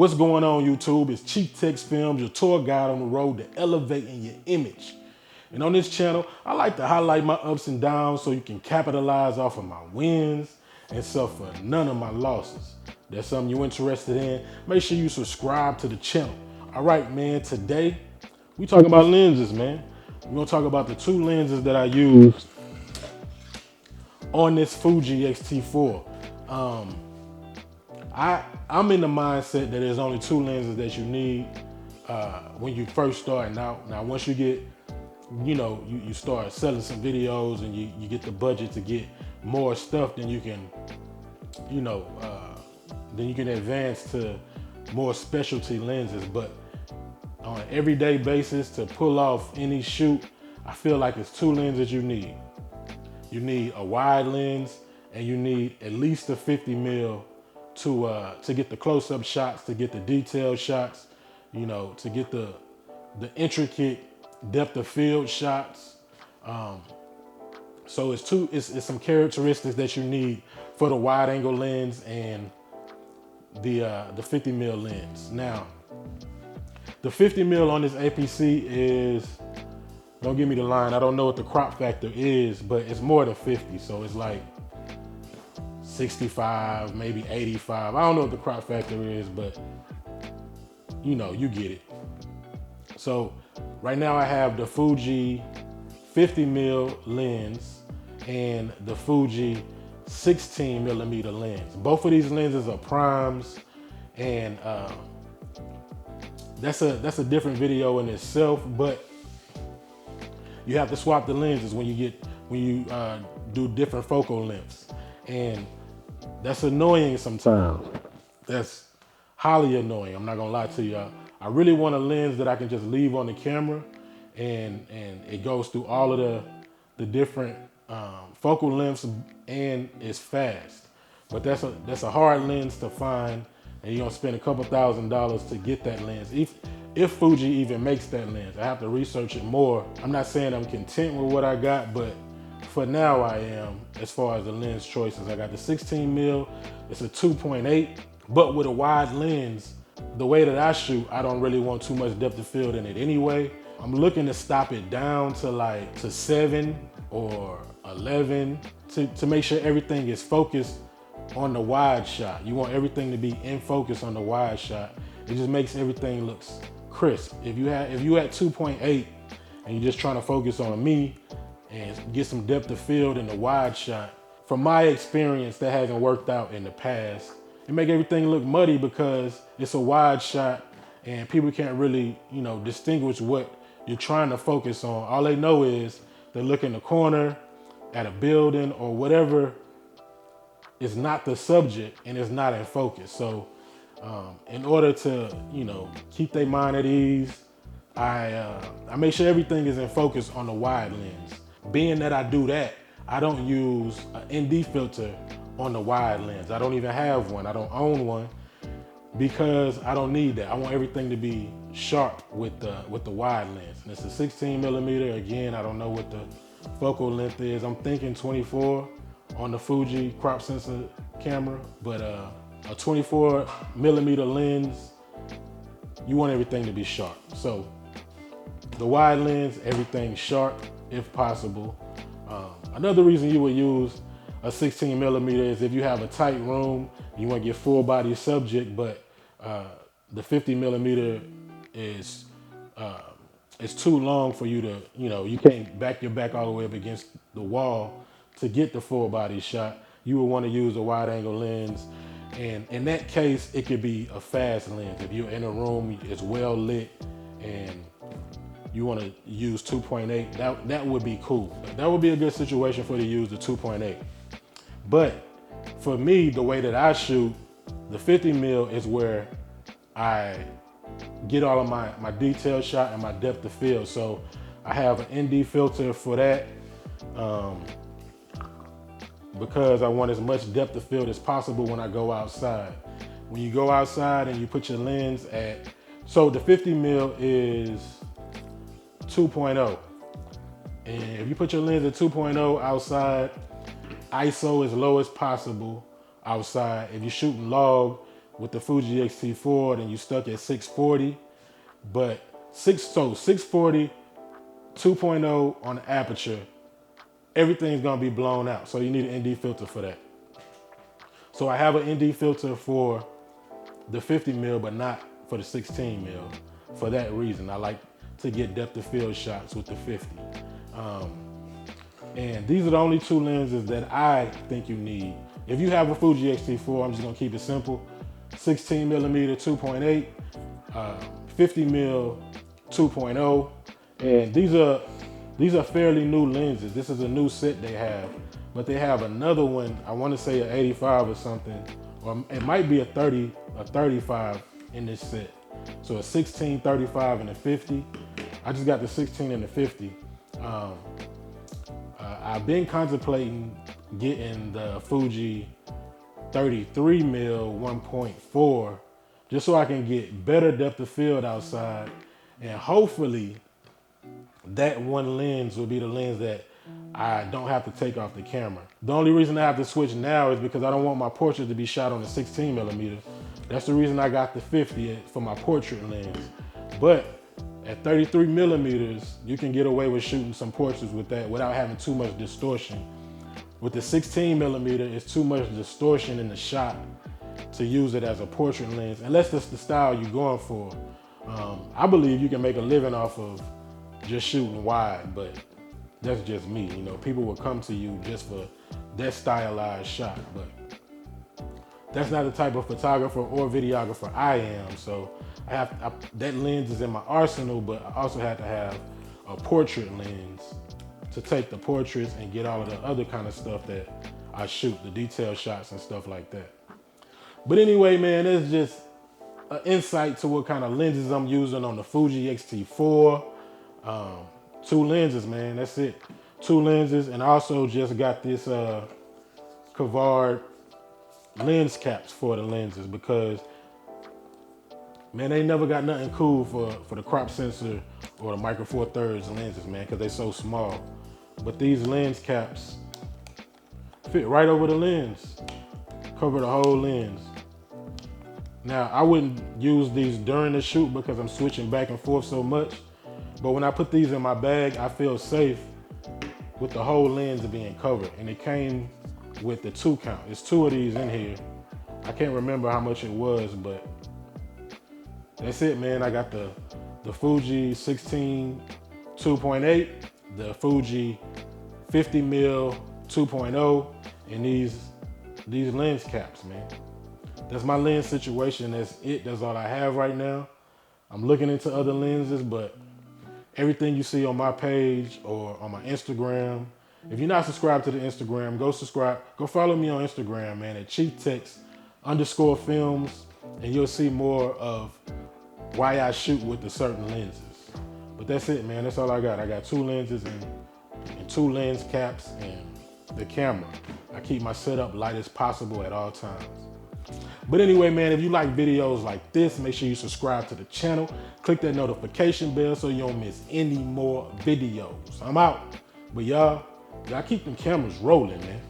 What's going on, YouTube? It's CHIEFTEXX Films, your tour guide on the road to elevating your image. And on this channel, I like to highlight my ups and downs so you can capitalize off of my wins and suffer none of my losses. That's something you're interested in, make sure you subscribe to the channel. All right, man, today we talking about lenses, man. We're gonna talk about the two lenses that I use on this Fuji X-T4. I'm in the mindset that there's only two lenses that you need when you first starting out. Now, once you get, you start selling some videos and you get the budget to get more stuff, then you can, advance to more specialty lenses. But on an everyday basis, to pull off any shoot, I feel like it's two lenses you need. You need a wide lens and you need at least a 50 mil to get the close-up shots, to get the detailed shots, to get the intricate depth of field shots. So it's some characteristics that you need for the wide angle lens and the 50 mil lens. Now, the 50 mil on this aps-c is, don't give me the line, I don't know what the crop factor is, but it's more than 50. So it's like 65, maybe 85. I don't know what the crop factor is, but you get it. So right now I have the Fuji 50 mil lens and the Fuji 16 millimeter lens. Both of these lenses are primes, and that's a different video in itself, but you have to swap the lenses when you do different focal lengths. And that's annoying sometimes. That's highly annoying. I'm not gonna lie to you. I really want a lens that I can just leave on the camera and it goes through all of the different focal lengths and it's fast. But that's a hard lens to find, and you're gonna spend a couple $1,000s to get that lens. If Fuji even makes that lens, I have to research it more. I'm not saying I'm content with what I got, but for now I am, as far as the lens choices. I got the 16 mil, it's a 2.8, but with a wide lens, the way that I shoot, I don't really want too much depth of field in it anyway. I'm looking to stop it down to 7 or 11 to make sure everything is focused on the wide shot. You want everything to be in focus on the wide shot. It just makes everything looks crisp. If you at 2.8 and you're just trying to focus on me and get some depth of field in the wide shot, from my experience, that hasn't worked out in the past. It make everything look muddy because it's a wide shot and people can't really, distinguish what you're trying to focus on. All they know is they look in the corner at a building or whatever is not the subject and it's not in focus. So in order to, keep their mind at ease, I make sure everything is in focus on the wide lens. Being that I do that, I don't use an ND filter on the wide lens. I don't even have one. I don't own one because I don't need that. I want everything to be sharp with the wide lens. And it's a 16 millimeter. Again, I don't know what the focal length is. I'm thinking 24 on the Fuji crop sensor camera, but a 24 millimeter lens, you want everything to be sharp. So the wide lens, everything sharp if possible. Another reason you would use a 16 millimeter is if you have a tight room, you want to get full body subject, but the 50 millimeter is too long for you to, you can't back your back all the way up against the wall to get the full body shot. You would want to use a wide angle lens. And in that case, it could be a fast lens. If you're in a room, it's well lit and you want to use 2.8, that would be cool. That would be a good situation for you to use the 2.8. But for me, the way that I shoot, the 50 mil is where I get all of my detail shot and my depth of field. So I have an ND filter for that because I want as much depth of field as possible when I go outside. When you go outside and you put your lens at, so the 50 mil is 2.0. And if you put your lens at 2.0 outside, ISO as low as possible outside. If you're shooting log, with the Fuji X-T4, then you stuck at 640. But 640, 2.0 on the aperture, everything's gonna be blown out. So you need an ND filter for that. So I have an ND filter for the 50 mil, but not for the 16 mil. For that reason, I like to get depth of field shots with the 50. And these are the only two lenses that I think you need. If you have a Fuji X-T4, I'm just gonna keep it simple. 16 millimeter 2.8, 50 mil 2.0, and these are fairly new lenses. This is a new set they have, but they have another one. I want to say an 85 or something, or it might be a 35 in this set. So a 16, 35, and a 50. I just got the 16 and the 50. I've been contemplating getting the Fuji 33 mil 1.4 just so I can get better depth of field outside, and hopefully that one lens will be the lens that I don't have to take off the camera. The only reason I have to switch now is because I don't want my portrait to be shot on the 16 millimeter. That's the reason I got the 50 for my portrait lens. But at 33 millimeters, you can get away with shooting some portraits with that without having too much distortion. With the 16 millimeter, it's too much distortion in the shot to use it as a portrait lens, unless that's the style you're going for. I believe you can make a living off of just shooting wide, but that's just me. You know, people will come to you just for that stylized shot, but that's not the type of photographer or videographer I am. So that lens is in my arsenal, but I also had to have a portrait lens to take the portraits and get all of the other kind of stuff that I shoot, the detail shots and stuff like that. But anyway, man, that's just an insight to what kind of lenses I'm using on the Fuji X-T4. 2 lenses, man, that's it. 2 lenses, and I also just got this Kavard lens caps for the lenses because, man, they never got nothing cool for the crop sensor or the micro four thirds lenses, man, because they're so small. But these lens caps fit right over the lens, cover the whole lens. Now, I wouldn't use these during the shoot because I'm switching back and forth so much, but when I put these in my bag, I feel safe with the whole lens being covered. And it came with the 2 count. There's 2 of these in here. I can't remember how much it was, but that's it, man. I got the Fuji 16 2.8, the Fuji 50 mil 2.0, and these lens caps, man. That's my lens situation. That's it. That's all I have right now. I'm looking into other lenses, but everything you see on my page or on my Instagram, if you're not subscribed to the Instagram, go subscribe. Go follow me on Instagram, man, at CHIEFTEXX_films, and you'll see more of why I shoot with the certain lenses. But that's it, man. That's all I got. I got 2 lenses and 2 lens caps and the camera. I keep my setup light as possible at all times. But anyway, man, if you like videos like this, make sure you subscribe to the channel. Click that notification bell so you don't miss any more videos. I'm out. But y'all keep them cameras rolling, man.